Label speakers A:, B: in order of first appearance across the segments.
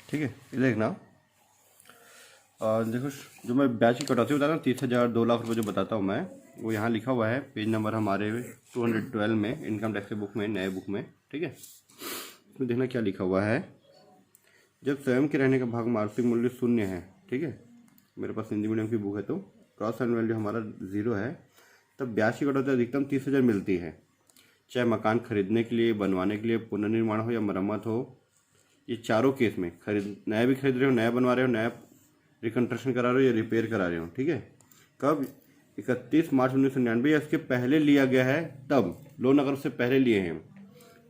A: ठीक है, ये देखना। और देखो, जो मैं ब्याज की कटौती बता रहा हूँ 30,000 2 लाख रुपए जो बताता हूँ मैं, वो यहाँ लिखा हुआ है पेज नंबर हमारे 212 में, इनकम टैक्स की बुक में, नए बुक में। ठीक है, इसमें देखना क्या लिखा हुआ है। जब स्वयं के रहने का भाग मासिक मूल्य 0 है, ठीक है, मेरे पास हिंदी मीडियम की बुक है तो क्रॉस एंड वैल्यू हमारा 0 है, तब ब्याज की कटौती अधिकतम 30,000 मिलती है। चाहे मकान खरीदने के लिए, बनवाने के लिए, पुनर्निर्माण हो या मरम्मत हो, ये चारों केस में, नया भी खरीद रहे हो, नया बनवा रहे हो, नया रिकन्स्ट्रक्शन करा रहे हो या रिपेयर करा रहे हो। ठीक है, कब 31 मार्च 1999 या उसके पहले लिया गया है, तब लोन अगर उससे पहले लिए हैं,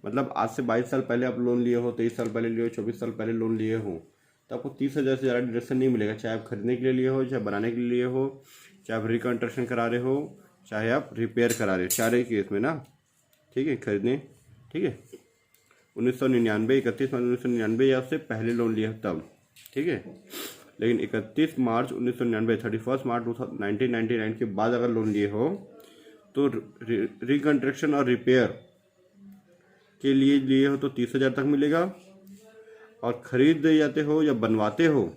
A: मतलब आज से 22 साल पहले आप लोन लिए हो, 23 साल पहले लिए हो, 24 साल पहले लोन लिए हो, तो आपको 30,000 से ज़्यादा डिडक्शन नहीं मिलेगा। चाहे आप खरीदने के लिए लिए हो, चाहे बनाने के लिए लिए हो, चाहे आप रिकन्स्ट्रक्शन करा रहे हो, चाहे आप रिपेयर करा रहे हो, चारे केस में ना। ठीक है, खरीदने, ठीक है, 1999, 31 मार्च 1999 या उससे पहले लोन लिया तब। ठीक है, लेकिन 31 मार्च 1999, 31 मार्च 1999 के बाद अगर लोन लिए हो तो रिकन्स्ट्रक्शन और रिपेयर के लिए हो तो 30,000 तक मिलेगा, और खरीद जाते हो या बनवाते हो,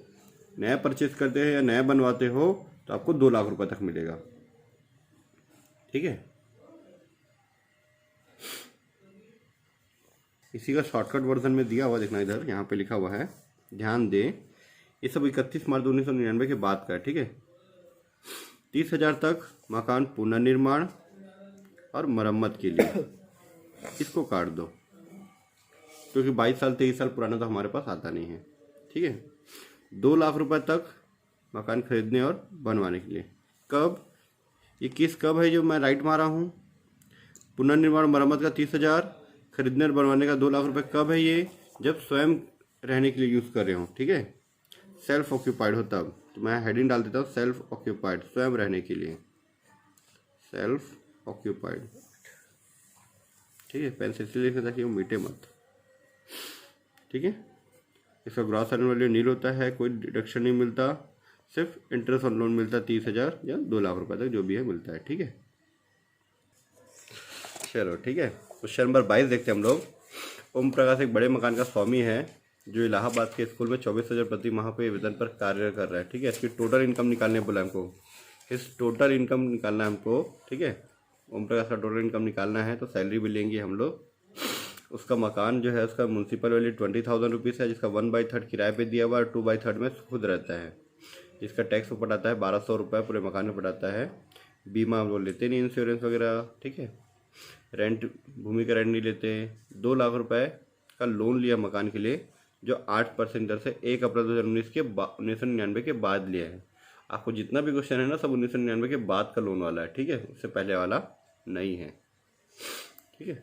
A: नया परचेज करते हैं या नया बनवाते हो, तो आपको 2 लाख रुपए तक मिलेगा। ठीक है, इसी का शॉर्टकट वर्जन में दिया हुआ, देखना इधर यहाँ पे लिखा हुआ है, ध्यान दे। ये सब 31 मार्च 1999 के बाद का है। ठीक है, 30,000 तक मकान पुनर्निर्माण और मरम्मत के लिए, इसको काट दो, क्योंकि 22 साल 23 साल पुराना तो हमारे पास आता नहीं है। ठीक है, 2 लाख रुपए तक मकान खरीदने और बनवाने के लिए। कब, ये किस कब है जो मैं राइट मारा हूँ, पुनर्निर्माण मरम्मत का 30,000, खरीदने और बनवाने का 2 लाख रुपए, कब है ये, जब स्वयं रहने के लिए यूज़ कर रहे हो। ठीक है, सेल्फ ऑक्यूपाइड हो तब, तो मैं हेडिंग डाल देता हूँ सेल्फ ऑक्यूपाइड, स्वयं रहने के लिए, सेल्फ ऑक्यूपाइड। ठीक है, पेन से इसलिए लिखना ताकि वो मीटे मत। ठीक है, इसका ग्रॉस एनुअल वैल्यू नील होता है, कोई डिडक्शन नहीं मिलता, सिर्फ इंटरेस्ट ऑन लोन मिलता है 30,000 या 2 लाख रुपए तक जो भी है मिलता है। ठीक है, चलो ठीक है, क्वेश्चन नंबर 22 देखते हैं हम लोग। ओम प्रकाश एक बड़े मकान का स्वामी है जो इलाहाबाद के स्कूल में 24,000 प्रति माह पे वेतन पर कार्य कर रहा है। ठीक है, इसकी टोटल इनकम निकालने बोला हमको, इस टोटल इनकम निकालना है हमको। ठीक है, ओम प्रकाश का टोटल इनकम निकालना है, तो सैलरी भी लेंगे हम लोग। उसका मकान जो है उसका म्यूनसिपल वैल्यू 20,000 रुपीज़ है, जिसका 1/3 किराए पे दिया हुआ है और 2/3 में खुद रहता है, जिसका टैक्स ऊपर आता है 1,200 रुपये पूरे मकान में पड़ाता है। बीमा हम लोग लेते नहीं, इंश्योरेंस वगैरह। ठीक है, रेंट, भूमि का रेंट नहीं लेते। 2 लाख रुपए का लोन लिया मकान के लिए, जो 8% दर से 1 अप्रैल 1999 के बाद लिया है। आपको जितना भी क्वेश्चन है ना, सब 1999 के बाद का लोन वाला है। ठीक है, उससे पहले वाला नहीं है। ठीक है,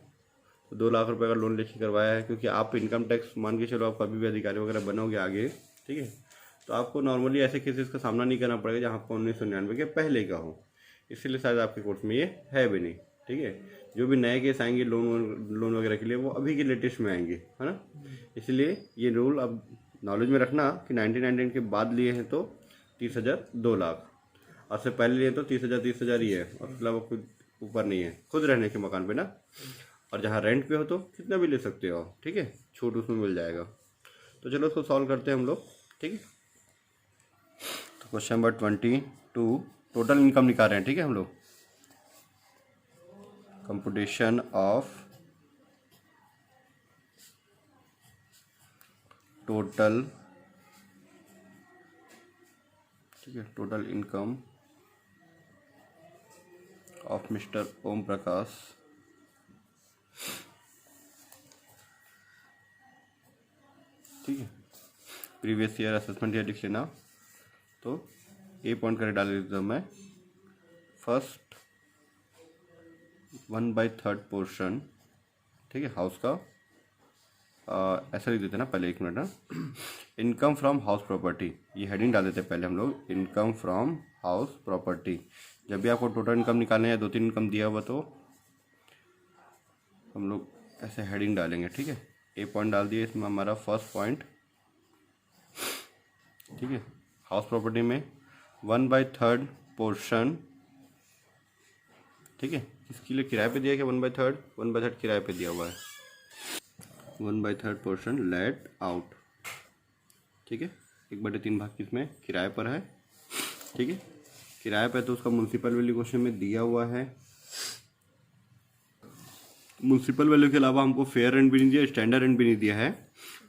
A: तो 2 लाख रुपए का लोन लेके करवाया है, क्योंकि आप इनकम टैक्स मान के चलो, आप कभी भी अधिकारी वगैरह बनोगे आगे, ठीक है, तो आपको नॉर्मली ऐसे केसेस का सामना नहीं करना पड़ेगा जहाँ आपको 1999 के पहले का हो, इसीलिए शायद आपके कोर्स में ये है भी नहीं। ठीक है, जो भी नए केस आएंगे लोन वगैरह के लिए, वो अभी के लेटेस्ट में आएंगे, है ना। इसलिए ये रूल अब नॉलेज में रखना कि 1999 के बाद लिए हैं तो 30,000 2 लाख, और से पहले लिए तो 30,000 ही है, और उसके अलावा कुछ ऊपर नहीं है, खुद रहने के मकान पे ना। और जहाँ रेंट पे हो तो कितना भी ले सकते हो। ठीक है, छूट उसमें मिल जाएगा। तो चलो उसको सॉल्व करते हैं हम लोग। ठीक है, तो क्वेश्चन नंबर 22, टोटल इनकम निकाल रहे हैं। ठीक है, हम लोग कंप्यूटेशन ऑफ टोटल, ठीक है, total income of mister Om Prakash ठीक है, प्रीवियस ईयर असेसमेंट ईयर लिख लेना। तो ए पॉइंट करके डाल देता हूँ मैं, फर्स्ट 1/3 पोर्शन। ठीक है, हाउस का ऐसा लिख देते ना पहले, 1 मिनट ना। इनकम फ्रॉम हाउस प्रॉपर्टी, ये हेडिंग डाल देते हैं पहले हम लोग, इनकम फ्रॉम हाउस प्रॉपर्टी। जब भी आपको टोटल इनकम निकालना है, 2-3 इनकम दिया हुआ, तो हम लोग ऐसे हेडिंग डालेंगे। ठीक है, ए पॉइंट डाल दिए, इसमें हमारा फर्स्ट पॉइंट। ठीक है, हाउस प्रॉपर्टी में 1/3 पोर्शन। ठीक है, इसके लिए किराए पे दिया क्या, 1/3 किराए पे दिया हुआ है, 1/3 पोर्शन लेट आउट। ठीक है। 1/3 भाग किसमें, किराए पर है, ठीक है। किराए पर तो उसका म्यूनसिपल वैल्यू क्वेश्चन में दिया हुआ है। म्यूनसिपल वैल्यू के अलावा हमको फेयर रेंट भी नहीं दिया, स्टैंडर्ड रेंट भी नहीं दिया है,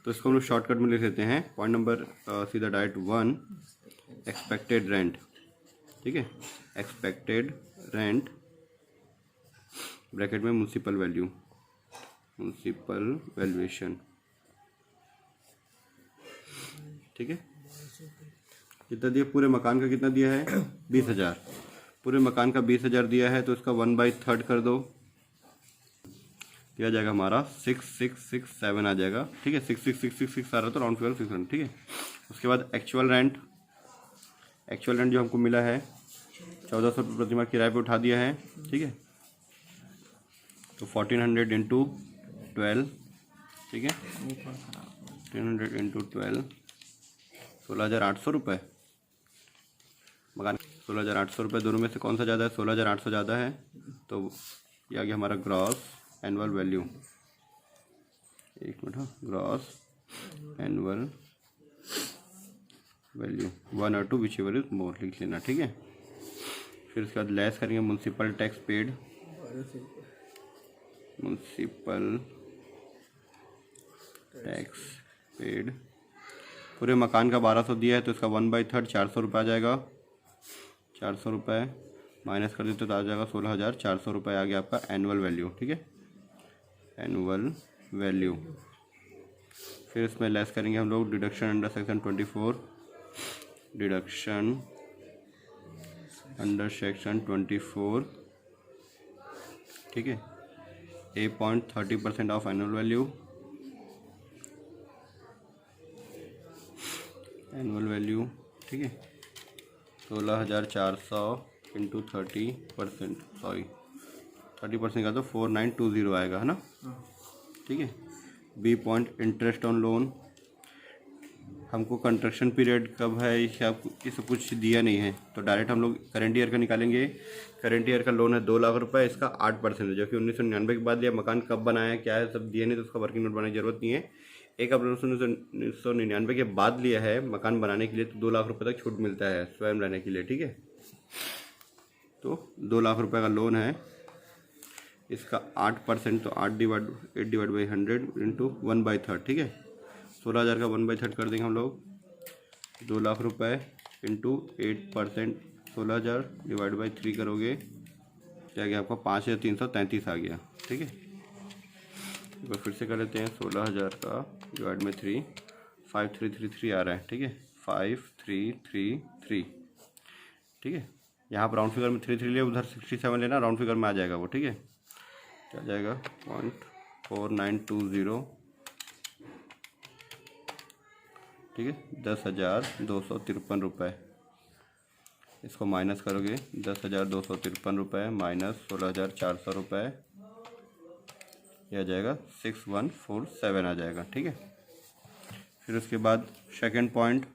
A: तो इसको हम लोग शॉर्टकट में लिख देते हैं। पॉइंट नंबर सीधा डायरेक्ट 1 एक्सपेक्टेड रेंट, ठीक है। एक्सपेक्टेड रेंट ब्रैकेट में म्यूनसिपल वैल्यू, म्यूनसिपल वैल्यूएशन, ठीक है। कितना दिया, पूरे मकान का कितना दिया है 20,000, पूरे मकान का 20,000 दिया है, तो इसका 1/3 कर दो, दिया जाएगा हमारा 6667 आ जाएगा, ठीक है। 6666 आ रहा तो राउंड फिगर 600, ठीक है। उसके बाद एक्चुअल रेंट जो हमको मिला है 1400 रुपये प्रति माह किराए पे उठा दिया है, ठीक है। तो 1400 इंटू 12, ठीक है, 1400 इंटू 12 16,800 रुपये मकान, 16,800 रुपये। दोनों में से कौन सा ज़्यादा है, 16,800 ज़्यादा है, तो ये आ गया हमारा ग्रॉस एनुअल वैल्यू। एक मिनट, हाँ, ग्रॉस एनुअल वैल्यू 1 और 2 विच एवर इज मोर लिख लेना, ठीक है। फिर उसके बाद लेस करेंगे municipal tax paid, municipal tax paid, पूरे मकान का 1200 दिया है, तो इसका 1/3 400 रुपये आ जाएगा, 400 रुपये माइनस कर देते तो आ जाएगा 16,400 रुपये आ गया आपका एनुअल वैल्यू, ठीक है, एनुअल वैल्यू। फिर इसमें लेस करेंगे हम लोग deduction under section 24, deduction under section 24, ठीक है, 8.30% of annual value, annual value, ठीक है। 16,400 इंटू 30%, सॉरी 30% का तो 4920 आएगा, है ना, ठीक है। B point interest on loan, हमको कंस्ट्रक्शन पीरियड कब है इसे कुछ दिया नहीं है, तो डायरेक्ट हम लोग करेंट ईयर का निकालेंगे। करेंट ईयर का लोन है 2 लाख रुपए, इसका 8% है, जो कि 1999 के बाद लिया। मकान कब बनाया क्या है सब दिया नहीं, तो उसका वर्किंग नोट बनाने की जरूरत नहीं है। एक अप्रैल 1999 के बाद लिया है मकान बनाने के लिए, तो 2 लाख रुपये तक छूट मिलता है स्वयं रहने के लिए, ठीक है। तो 2 लाख रुपये का लोन है, इसका 8%, तो 8/100 इंटू 1/3, ठीक है। 16,000 का 1/3 कर देंगे हम लोग, 2 लाख रुपए इंटू 8%, 16,000 डिवाइड बाई 3 करोगे क्या गया आपका 5,333 आ गया, ठीक है। एक बार फिर से कर लेते हैं, 16,000 का डिवाइड में 3, 5333 आ रहा है, ठीक है, 5333, ठीक है। यहाँ पर राउंड फिगर में 33 लिया, उधर 67 लेना, राउंड फिगर में आ जाएगा वो, ठीक है। क्या जाएगा 14920, ठीक है, 10,253 रुपये। इसको माइनस करोगे 10,253 रुपये माइनस 16,400 रुपये, यह आ जाएगा 6147 आ जाएगा, ठीक है। फिर उसके बाद second point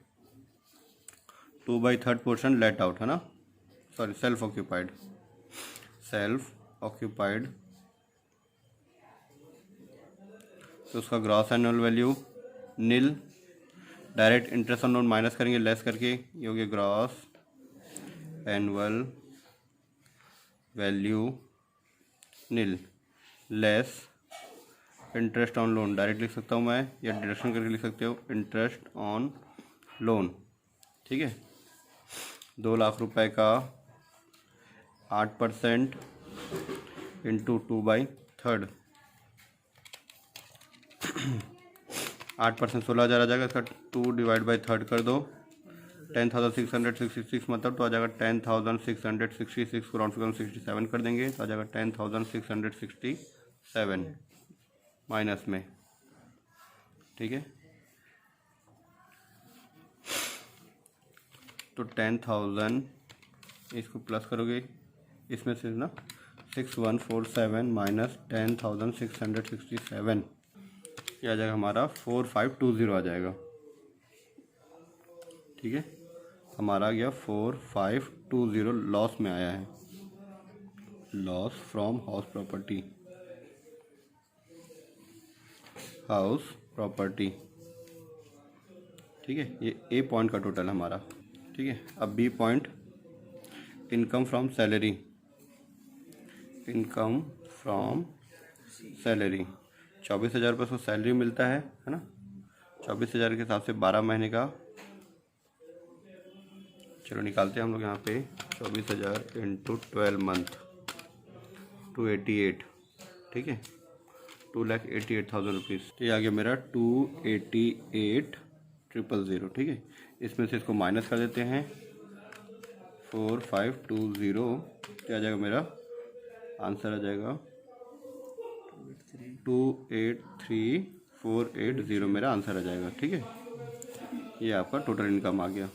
A: 2/3 portion let out, है ना, सॉरी सेल्फ ऑक्यूपाइड, तो उसका gross annual value nil, direct interest on loan minus करेंगे लेस करके, ये हो गया gross annual value nil less interest on loan, direct लिख सकता हूँ मैं या डिडक्शन करके लिख सकते हो, इंटरेस्ट ऑन लोन, ठीक है। 2 लाख रुपए का 8% इंटू 2/3, 8% 16,000 आ जाएगा, इसका 2/3 कर दो, 10,666 मतलब तो आ जाएगा 10,666 को राउंड फिगर में 67 कर देंगे, तो आ जाएगा 10,667 माइनस में, ठीक है। तो 10,000 इसको प्लस करोगे इसमें से ना 6147 माइनस 10,667, ये आ जाएगा हमारा 4520 आ जाएगा, ठीक है। हमारा गया 4520 लॉस में आया है, लॉस फ्रॉम हाउस प्रॉपर्टी, ठीक है, ये ए पॉइंट का टोटल हमारा। ठीक है, अब B point income from salary, income from salary 24,000 रुपये उसको सैलरी मिलता है ना। 24,000 के हिसाब से 12 महीने का, चलो निकालते हैं हम लोग यहाँ पे। 24,000 इंटू 12 मंथ 288, ठीक है, 2,88,000 रुपीज़। ये आ गया मेरा 288,000, ठीक है। इसमें से इसको माइनस कर देते हैं 4520, क्या आ जाएगा मेरा आंसर आ जाएगा 283,480 मेरा आंसर आ जाएगा। ठीक है, ये आपका टोटल इनकम आ गया।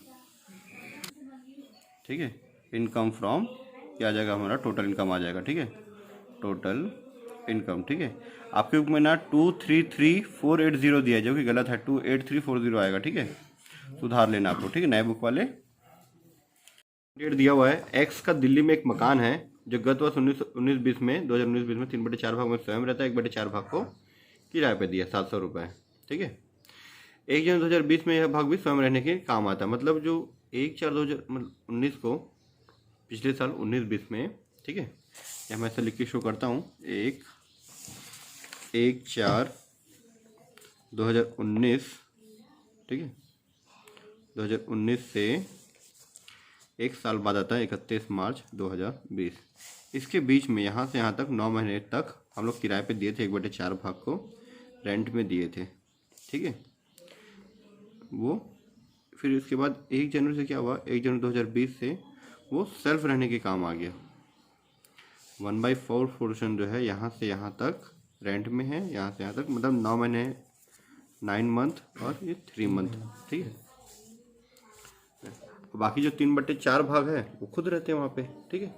A: ठीक है, इनकम फ्रॉम क्या आ जाएगा हमारा टोटल इनकम आ जाएगा। ठीक है, टोटल इनकम। ठीक है, आपके बुक में ना 233,480 दिया है जो कि गलत है, 283,480 आएगा। ठीक है, सुधार लेना आपको। ठीक है, नए बुक वाले डेट दिया हुआ है। एक्स का दिल्ली में एक मकान है जो गत वर्ष 2019-20 में 3/4 भाग में स्वयं रहता है, 1/4 भाग को किराए पे दिया 700 रुपये। ठीक है, 1 जनवरी 2020 में यह भाग भी स्वयं रहने के काम आता है। मतलब जो 1/4/2019 को, पिछले साल 19-20 में, ठीक है, या मैं ऐसे लिख के शो करता हूँ, 1/4/2019, ठीक है, 2019 से एक साल बाद आता है 31 मार्च 2020। इसके बीच में यहाँ से यहाँ तक 9 महीने तक हम लोग किराए पे दिए थे, 1/4 भाग को रेंट में दिए थे। ठीक है, वो फिर इसके बाद 1 जनवरी से क्या हुआ, 1 जनवरी 2020 से वो सेल्फ रहने के काम आ गया। 1/4 पोर्शन जो है यहाँ से यहाँ तक रेंट में है, यहाँ से यहाँ तक, मतलब 9 महीने, 9 मंथ और ये 3 मंथ। ठीक है, बाकी जो 3/4 भाग है वो खुद रहते हैं वहाँ पे। ठीक है,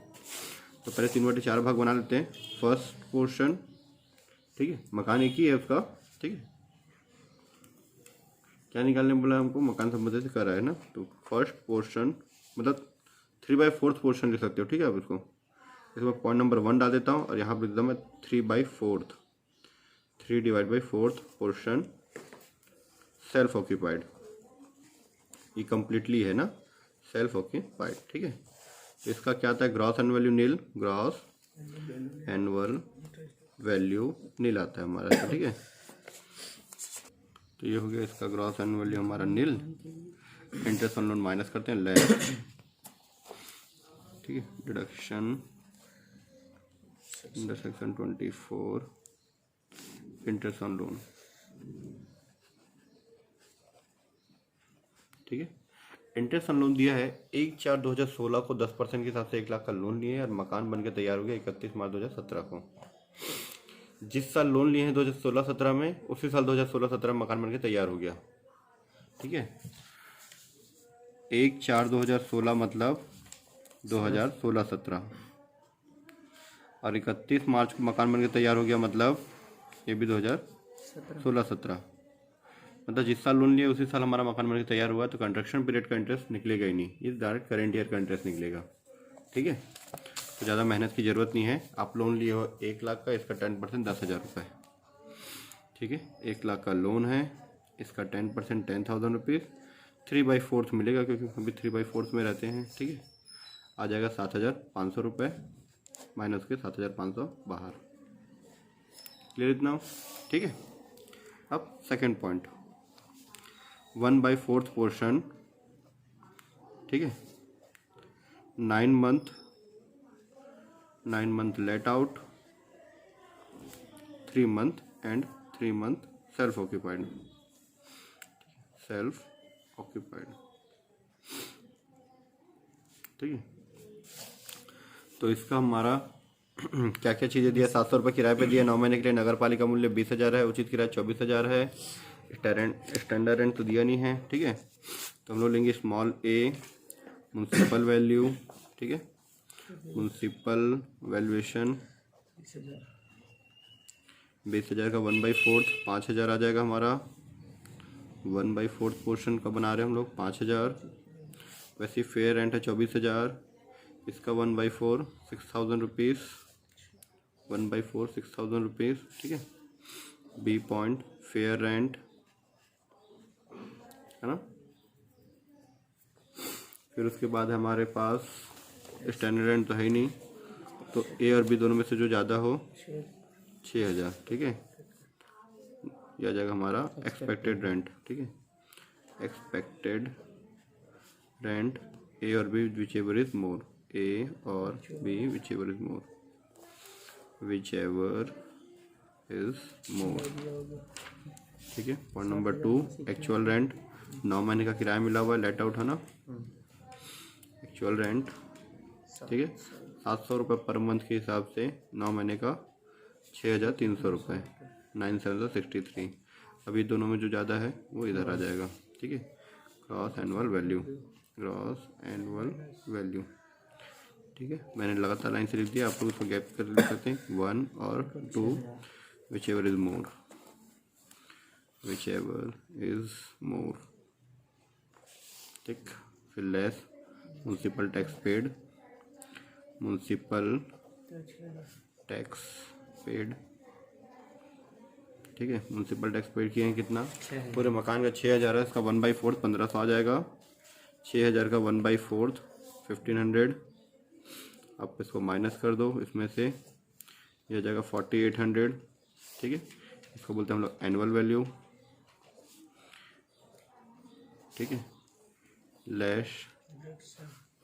A: तो पहले 3/4 भाग बना लेते हैं। फर्स्ट पोर्शन, ठीक है, मकान एक ही है उसका। ठीक है, क्या निकालने बोला हमको, मकान संबंधी से कर रहा है ना, तो फर्स्ट पोर्शन मतलब 3/4 पोर्शन लिख सकते हो। ठीक है, आप इसको इसमें पॉइंट नंबर 1 डाल देता हूँ और यहाँ पर लिख देता हूँ मैं 3/4, 3/4 पोर्शन सेल्फ ऑक्यूपाइड। ये कम्प्लीटली है ना सेल्फ ऑक्यूपाइड। ठीक है, तो इसका क्या आता है, ग्रॉस एनुअल वैल्यू नील, ग्रॉस एनुअल वैल्यू नील आता है हमारा। ठीक है, तो ये हो गया इसका ग्रॉस एनुअल वैल्यू हमारा नील। इंटरेस्ट ऑन लोन माइनस करते हैं, लेस। ठीक है, deduction under section 24 interest on loan. ठीक है, इंटरेस्ट ऑन लोन दिया है 1/4/2016 को 10% के हिसाब से 1 लाख का लोन लिए और मकान बनकर तैयार हो गया 31 मार्च 2017 को। जिस साल लोन लिए हैं 2016-17 में, उसी साल 2016-17 में मकान बनकर तैयार हो गया। ठीक है, 1/4/2016 मतलब 2016-17 और 31 मार्च को मकान बनकर तैयार हो गया मतलब ये भी 2016-17। मतलब जिस साल लोन लिया उसी साल हमारा मकान बनकर तैयार हुआ, तो कंस्ट्रक्शन पीरियड का इंटरेस्ट निकलेगा ही नहीं, ये डायरेक्ट करेंट ईयर का इंटरेस्ट निकलेगा। ठीक है, तो ज़्यादा मेहनत की ज़रूरत नहीं है। आप लोन लिए हो 1 लाख का, इसका 10% 10,000 रुपये। ठीक है, 1 लाख का लोन है, इसका 10% 10,000 रुपीज़, 3/4 मिलेगा क्योंकि अभी 3/4 में रहते हैं। ठीक है, आ जाएगा 7,500 रुपये, माइनस के 7,500 बाहर। क्लियर इतना? ठीक है, अब सेकेंड पॉइंट, 1/4 पोर्शन। ठीक है, 9 month let out, 3 month and 3 month self occupied. ठीक है, तो इसका हमारा क्या क्या चीज़ें दिया, 700 रुपये किराए पे दिया, 9 महीने के लिए, नगर पालिका मूल्य 20,000 है, उचित किराया 24,000 है, स्टैंडर्ड रेंट तो दिया नहीं है। ठीक है, तो हम लोग लेंगे स्मॉल ए म्यूनसिपल वैल्यू। ठीक है, म्यूनसिपल वैल्यूएशन 20,000 का 1/4 5,000 आ जाएगा हमारा। 1/4 पोर्शन का बना रहे हैं हम लोग 5,000। वैसे फेयर रेंट है 24,000, इसका 1/4 6,000 रुपीज़, 1/4 6,000 रुपीज़। ठीक है, बी पॉइंट फेयर रेंट है ना, फिर उसके बाद हमारे पास स्टैंडर्ड रेंट तो है ही नहीं, तो ए और बी दोनों में से जो ज़्यादा हो 6,000, ठीक है। यह आ जाएगा हमारा एक्सपेक्टेड रेंट, ठीक है। एक्सपेक्टेड रेंट ए और B whichever is more, A और B whichever is more, whichever is more, ठीक है। पॉइंट नंबर 2 एक्चुअल रेंट, 9 महीने का किराया मिला हुआ है, लेट आउट है ना। एक्चुअल रेंट, ठीक है, 700 रुपये पर मंथ के हिसाब से 9 महीने का 6,300 रुपये, 9,763। अभी दोनों में जो ज़्यादा है वो इधर आ जाएगा, ठीक है। Gross annual value, gross annual value, ठीक है। मैंने लगातार लाइन से लिख दिया, आप लोग उसको गैप कर लिख सकते हैं, 1 और 2, which ever is more, whichever is more, ठीक। फिर less municipal tax paid, municipal tax paid, ठीक है। म्यूनसिपल टैक्स पेड किए हैं कितना, पूरे मकान का 6,000 है, इसका 1/4 1500 आ जाएगा। 6,000 का 1/4 1500, आप इसको माइनस कर दो इसमें से, यह जाएगा 4800, ठीक है। इसको बोलते हैं हम लोग एनुअल वैल्यू, ठीक है। लेस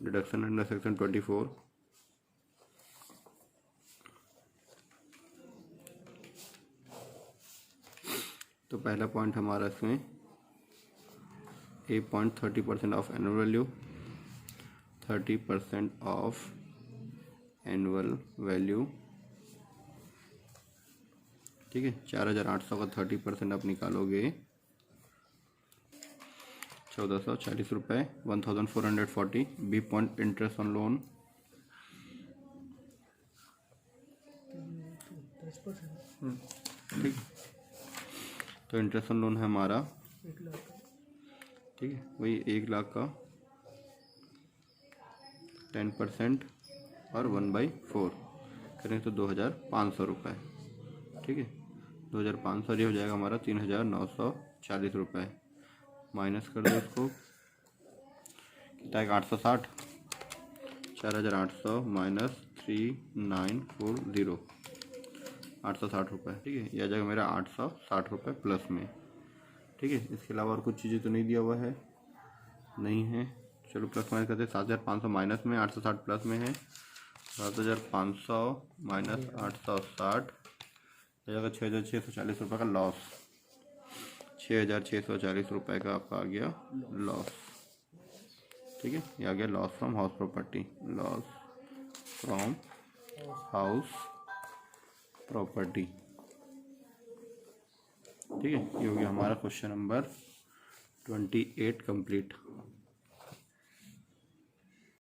A: डिडक्शन अंडर सेक्शन 24, तो पहला पॉइंट हमारा इसमें A point 30% of annual value, 30% of annual value, ठीक है। 4,800 का 30% आप निकालोगे 1,440 रुपये, 1,440। B point interest on loan, ठीक। तो इंटरेस्ट ऑन लोन है हमारा, ठीक है, वही 1,00,000 का 10% और 1/4 करें तो 2,500 रुपये, ठीक है। 2,500 ये हो जाएगा हमारा 3,940 रुपये। माइनस कर दो इसको, कितना है 860, 4,800 माइनस 3,940, 860 रुपये, ठीक है। यह आ जाएगा मेरा 860 रुपये प्लस में, ठीक है। इसके अलावा और कुछ चीज़ें तो नहीं दिया हुआ है, नहीं है। चलो प्लस माइनस करते हैं, 7,500 माइनस में, 860 प्लस में है। 7,500 माइनस 860 हो जाएगा 6,640 रुपये का लॉस, 6,640 रुपये का आपका आ गया लॉस, ठीक है। ये आ गया loss from house property, loss from house property, ठीक है। ये हो गया हमारा क्वेश्चन नंबर 28 कंप्लीट।